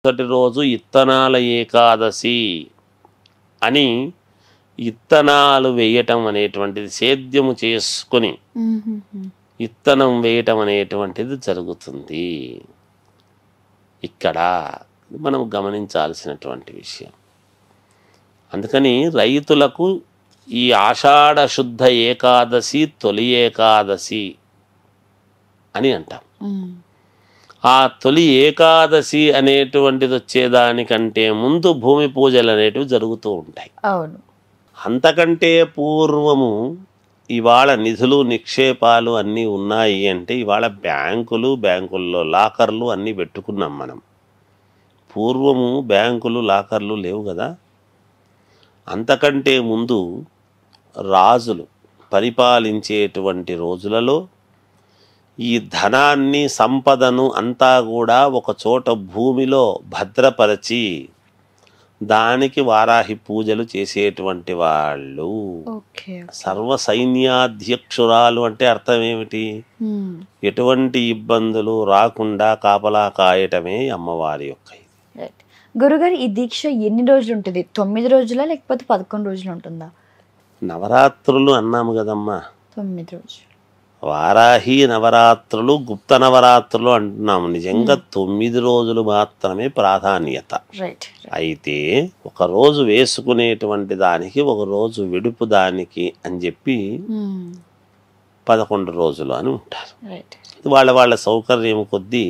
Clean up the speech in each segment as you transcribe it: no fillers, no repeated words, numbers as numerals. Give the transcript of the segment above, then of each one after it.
మొదటి రోజు ఇత్తనాల ఏకాదశి అని ఇత్తనాలు వేయటం అనేటువంటిది సేద్యము చేసుకొని ఇత్తనం వేయటం అనేటువంటిది జరుగుతుంది. ఇక్కడ మనం గమనించాల్సినటువంటి విషయం. అందుకని రైతులకు ఈ ఆషాఢ శుద్ధ ఏకాదశి తొలి ఏకాదశి అని అంటాం. ఆ తొలి ఏకాదశి అనేటువంటిది వచ్చేదానికంటే ముందు భూమి పూజలు అనేటివి జరుగుతూ ఉంటాయి. అవును. అంతకంటే పూర్వము ఇవాళ నిధులు నిక్షేపాలు అన్నీ ఉన్నాయి అంటే ఇవాళ బ్యాంకుల్లో లాకర్లు అన్నీ పెట్టుకున్నాం మనం. పూర్వము బ్యాంకులు లాకర్లు లేవు కదా. అంతకంటే ముందు రాజులు పరిపాలించేటువంటి రోజులలో ఈ ధనాన్ని సంపదను అంతా కూడా ఒక చోట భూమిలో భద్రపరచి దానికి వారాహి పూజలు చేసేటువంటి వాళ్ళు. సర్వ సైన్యాధ్యక్షురాలు అంటే అర్థం ఏమిటి? ఎటువంటి ఇబ్బందులు రాకుండా కాపలా కాయటమే అమ్మవారి యొక్క. గురుగారు, ఈ దీక్ష ఎన్ని రోజులు ఉంటుంది? 9 రోజులా లేకపోతే 11 రోజులు ఉంటుందా? నవరాత్రులు అన్నాము కదమ్మా. 9 రోజులు వారాహి నవరాత్రులు, గుప్త నవరాత్రులు అంటున్నాము. నిజంగా 9 రోజులు మాత్రమే ప్రాధాన్యత. అయితే ఒక రోజు వేసుకునేటువంటి దానికి ఒక రోజు విడుపు దానికి అని చెప్పి 11 రోజులు అని ఉంటారు. వాళ్ళ సౌకర్యం కొద్దీ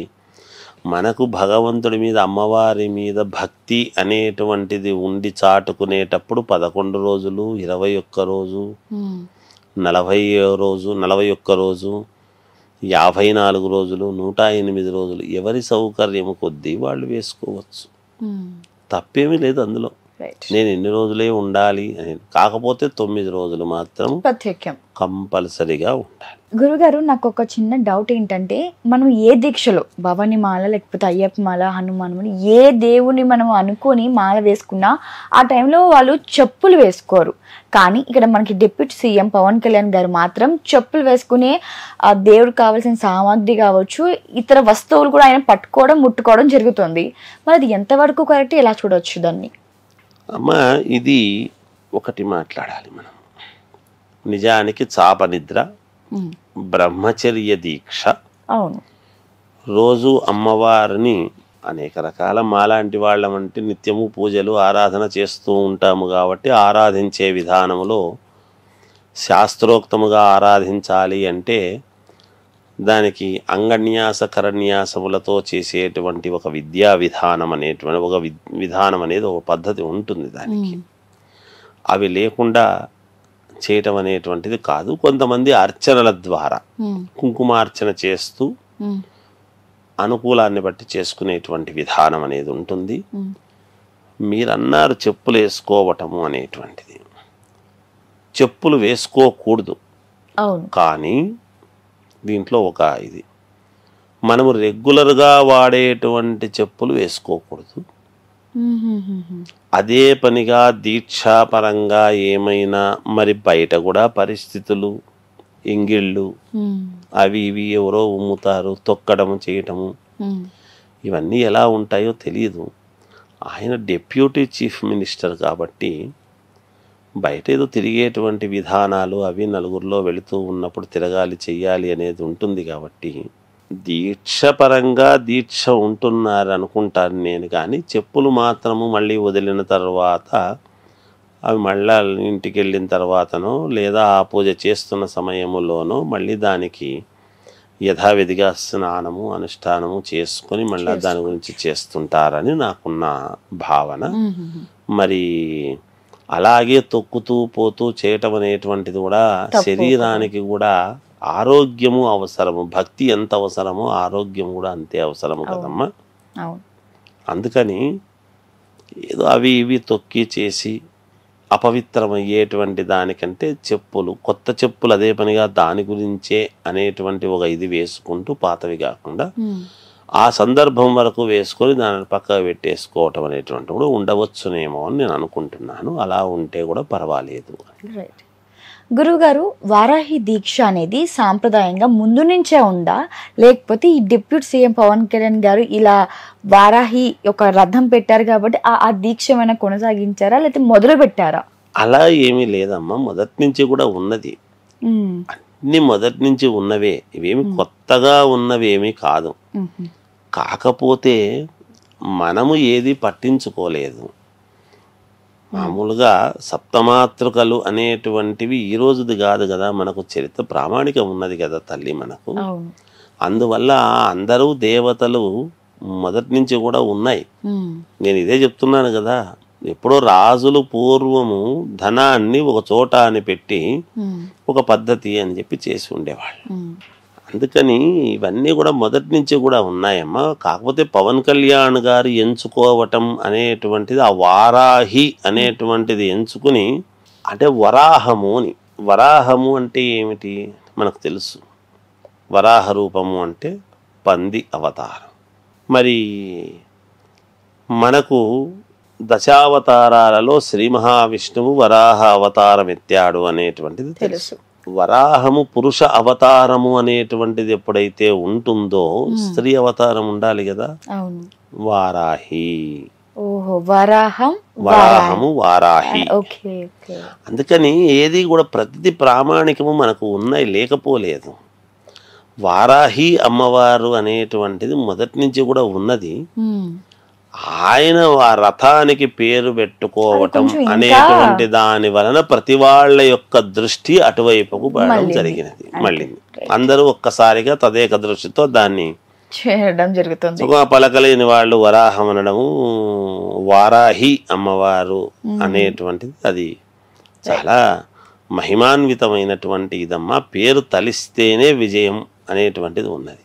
మనకు భగవంతుడి మీద అమ్మవారి మీద భక్తి అనేటువంటిది ఉండి చాటుకునేటప్పుడు 11 రోజులు, 21 రోజు, 40 రోజు, 41 రోజు, 54 రోజులు, 108 రోజులు ఎవరి సౌకర్యము కొద్దీ వాళ్ళు వేసుకోవచ్చు. తప్పేమీ లేదు అందులో. నేను ఎన్ని రోజులే ఉండాలి అని. కాకపోతే 9 రోజులు మాత్రం కంపల్సరిగా ఉండాలి. గురుగారు, నాకు ఒక చిన్న డౌట్ ఏంటంటే, మనం ఏ దీక్షలో భవాని మాల లేకపోతే అయ్యప్ప మాల, హనుమాన్ మాల, ఏ దేవుని మనం అనుకొని మాల వేసుకున్నా ఆ టైంలో వాళ్ళు చెప్పులు వేసుకోరు. కానీ ఇక్కడ మనకి డిప్యూటీ సీఎం పవన్ కళ్యాణ్ గారు మాత్రం చెప్పులు వేసుకునే ఆ దేవుడికి కావాల్సిన సామాగ్రి కావచ్చు, ఇతర వస్తువులు కూడా ఆయన పట్టుకోవడం ముట్టుకోవడం జరుగుతుంది. మరి అది ఎంతవరకు కరెక్ట్, ఎలా చూడవచ్చు దాన్ని? అమ్మా, ఇది ఒకటి మాట్లాడాలి మనం. నిజానికి చాప నిద్ర, బ్రహ్మచర్య దీక్ష, అవును, రోజు అమ్మవారిని అనేక రకాల మాలాంటి వాళ్ళమంటే నిత్యము పూజలు ఆరాధన చేస్తూ ఉంటాము కాబట్టి ఆరాధించే విధానంలో శాస్త్రోక్తముగా ఆరాధించాలి అంటే దానికి అంగన్యాస కరన్యాసములతో చేసేటువంటి ఒక విద్యా విధానం అనేటువంటి ఒక విధానం అనేది ఒక పద్ధతి ఉంటుంది దానికి. అవి లేకుండా చేయటం అనేటువంటిది కాదు. కొంతమంది అర్చనల ద్వారా కుంకుమార్చన చేస్తూ అనుకూలాన్ని బట్టి చేసుకునేటువంటి విధానం అనేది ఉంటుంది. మీరన్నారు చెప్పులు వేసుకోవటము అనేటువంటిది. చెప్పులు వేసుకోకూడదు, కానీ దీంట్లో ఒక ఇది, మనము రెగ్యులర్గా వాడేటువంటి చెప్పులు వేసుకోకూడదు. అదే పనిగా దీక్షాపరంగా ఏమైనా మరి బయట కూడా పరిస్థితులు, ఎంగిళ్ళు అవి ఇవి ఎవరో ఉమ్ముతారు, తొక్కడము చేయటము, ఇవన్నీ ఎలా ఉంటాయో తెలియదు. ఆయన డిప్యూటీ చీఫ్ మినిస్టర్ కాబట్టి బయట ఏదో తిరిగేటువంటి విధానాలు అవి నలుగురిలో వెళుతూ ఉన్నప్పుడు తిరగాలి, చెయ్యాలి అనేది ఉంటుంది. కాబట్టి దీక్షపరంగా దీక్ష ఉంటున్నారు అనుకుంటాను నేను. కానీ చెప్పులు మాత్రము మళ్ళీ వదిలిన తర్వాత అవి మళ్ళీ ఇంటికి వెళ్ళిన తర్వాతనో లేదా ఆ పూజ చేస్తున్న సమయంలోనో మళ్ళీ దానికి యథావిధిగా స్నానము అనుష్ఠానము చేసుకొని మళ్ళీ దాని గురించి చేస్తుంటారని నాకున్న భావన. మరి అలాగే తొక్కుతూ పోతూ చేయటం అనేటువంటిది కూడా శరీరానికి కూడా ఆరోగ్యము అవసరము. భక్తి ఎంత అవసరమో ఆరోగ్యం కూడా అంతే అవసరము కదమ్మా. అందుకని ఏదో అవి ఇవి తొక్కి చేసి అపవిత్రమయ్యేటువంటి దానికంటే చెప్పులు, కొత్త చెప్పులు అదే పనిగా దాని గురించే అనేటువంటి ఒక ఇది వేసుకుంటూ పాతవి కాకుండా ఆ సందర్భం వరకు వేసుకొని దానిని పక్కకు పెట్టేసుకోవటం అనేటువంటి కూడా ఉండవచ్చునేమో అని నేను అనుకుంటున్నాను. అలా ఉంటే కూడా పర్వాలేదు. గురువుగారు, వారాహి దీక్ష అనేది సాంప్రదాయంగా ముందు నుంచే ఉందా, లేకపోతే ఈ డిప్యూటీ సీఎం పవన్ కళ్యాణ్ గారు ఇలా వారాహి ఒక రథం పెట్టారు కాబట్టి ఆ దీక్ష ఏమైనా కొనసాగించారా, లేకపోతే మొదలు పెట్టారా? అలా ఏమీ లేదమ్మా, మొదటి నుంచి కూడా ఉన్నది. అన్ని మొదటి నుంచి ఉన్నవే, ఇవేమి కొత్తగా ఉన్నవి ఏమీ కాదు. కాకపోతే మనము ఏది పట్టించుకోలేదు. మామూలుగా సప్తమాతృకలు అనేటువంటివి ఈ రోజుది కాదు కదా, మనకు చరిత్ర ప్రామాణికం ఉన్నది కదా తల్లి మనకు. అందువల్ల అందరూ దేవతలు మొదటి నుంచి కూడా ఉన్నాయి. నేను ఇదే చెప్తున్నాను కదా, ఎప్పుడో రాజులు పూర్వము ధనాన్ని ఒక చోట అని పెట్టి ఒక పద్ధతి అని చెప్పి చేసి ఉండేవాళ్ళు. అందుకని ఇవన్నీ కూడా మొదటి నుంచి కూడా ఉన్నాయమ్మా. కాకపోతే పవన్ కళ్యాణ్ గారు ఎంచుకోవటం అనేటువంటిది, ఆ వారాహి అనేటువంటిది ఎంచుకుని, అంటే వరాహము అని. వరాహము అంటే ఏమిటి మనకు తెలుసు. వరాహ రూపము అంటే పంది అవతారం. మరి మనకు దశావతారాలలో శ్రీ మహావిష్ణువు వరాహ అవతారం ఎత్తాడు అనేటువంటిది తెలుసు. వరాహము పురుష అవతారము అనేటువంటిది ఎప్పుడైతే ఉంటుందో స్త్రీ అవతారం ఉండాలి కదా, వారాహి. వరాహము వారాహి. అందుకని ఏది కూడా ప్రతిది ప్రామాణికము మనకు ఉన్నాయి, లేకపోలేదు. వారాహి అమ్మవారు అనేటువంటిది మొదటి నుంచి కూడా ఉన్నది. ఆయన ఆ రథానికి పేరు పెట్టుకోవటం అనేటువంటి దాని వలన ప్రతి వాళ్ళ యొక్క దృష్టి అటువైపుకు పడడం జరిగినది. మళ్ళీ అందరూ ఒక్కసారిగా తదేక దృష్టితో దాన్ని చేయడం జరుగుతుంది. పలకలేని వాళ్ళు వరాహం అనడము, వారాహి అమ్మవారు అనేటువంటిది అది చాలా మహిమాన్వితమైనటువంటి ఇదమ్మా. పేరు తలిస్తేనే విజయం అనేటువంటిది ఉన్నది.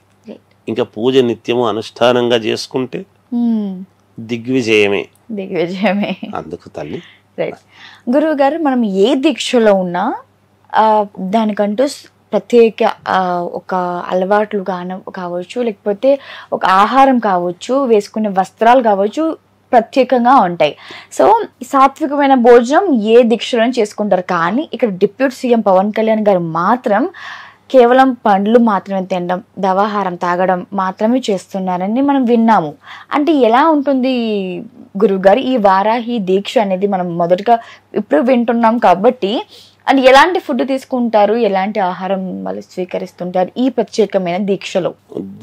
ఇంకా పూజ నిత్యము అనుష్ఠానంగా చేసుకుంటే దిగ్విజయమే. అందుకు తల్లి. గురువు గారు, మనం ఏ దీక్షలో ఉన్నా దానికంటూ ప్రత్యేక ఒక అలవాట్లు కావచ్చు, లేకపోతే ఒక ఆహారం కావచ్చు, వేసుకునే వస్త్రాలు కావచ్చు, ప్రత్యేకంగా ఉంటాయి. సో సాత్వికమైన భోజనం ఏ దీక్షలో చేసుకుంటారు. కానీ ఇక్కడ డిప్యూటీ సీఎం పవన్ కళ్యాణ్ గారు మాత్రం కేవలం పండ్లు మాత్రమే తినడం, దవాహారం తాగడం మాత్రమే చేస్తున్నారని మనం విన్నాము. అంటే ఎలా ఉంటుంది గురువుగారు ఈ వారాహి దీక్ష అనేది? మనం మొదటగా ఇప్పుడు వింటున్నాం కాబట్టి, అంటే ఎలాంటి ఫుడ్ తీసుకుంటారు, ఎలాంటి ఆహారం వాళ్ళు స్వీకరిస్తుంటారు ఈ ప్రత్యేకమైన దీక్షలో?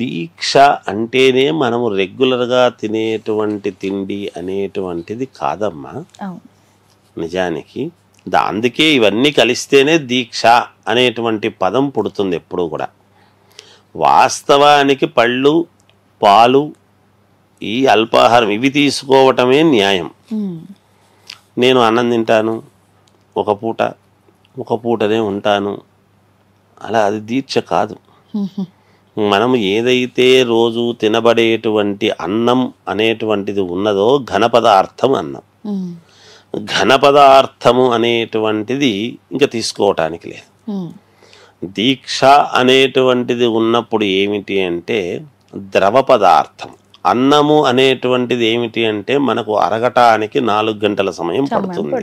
దీక్ష అంటేనే మనము రెగ్యులర్గా తినేటువంటి తిండి అనేటువంటిది కాదమ్మా నిజానికి. అందుకే ఇవన్నీ కలిస్తేనే దీక్ష అనేటువంటి పదం పుడుతుంది ఎప్పుడు కూడా. వాస్తవానికి పళ్ళు, పాలు, ఈ అల్పాహారం ఇవి తీసుకోవటమే న్యాయం. నేను అన్నం తింటాను ఒక పూటనే ఉంటాను, అలా అది దీక్ష కాదు. మనం ఏదైతే రోజు తినబడేటువంటి అన్నం అనేటువంటిది ఉన్నదో ఘన పదార్థం అన్నం. ఘన పదార్థము అనేటువంటిది ఇంకా తీసుకోవటానికి లేదు. దీక్ష అనేటువంటిది ఉన్నప్పుడు ఏమిటి అంటే ద్రవ పదార్థం. అన్నము అనేటువంటిది ఏమిటి అంటే మనకు అరగటానికి 4 గంటల సమయం పడుతుంది.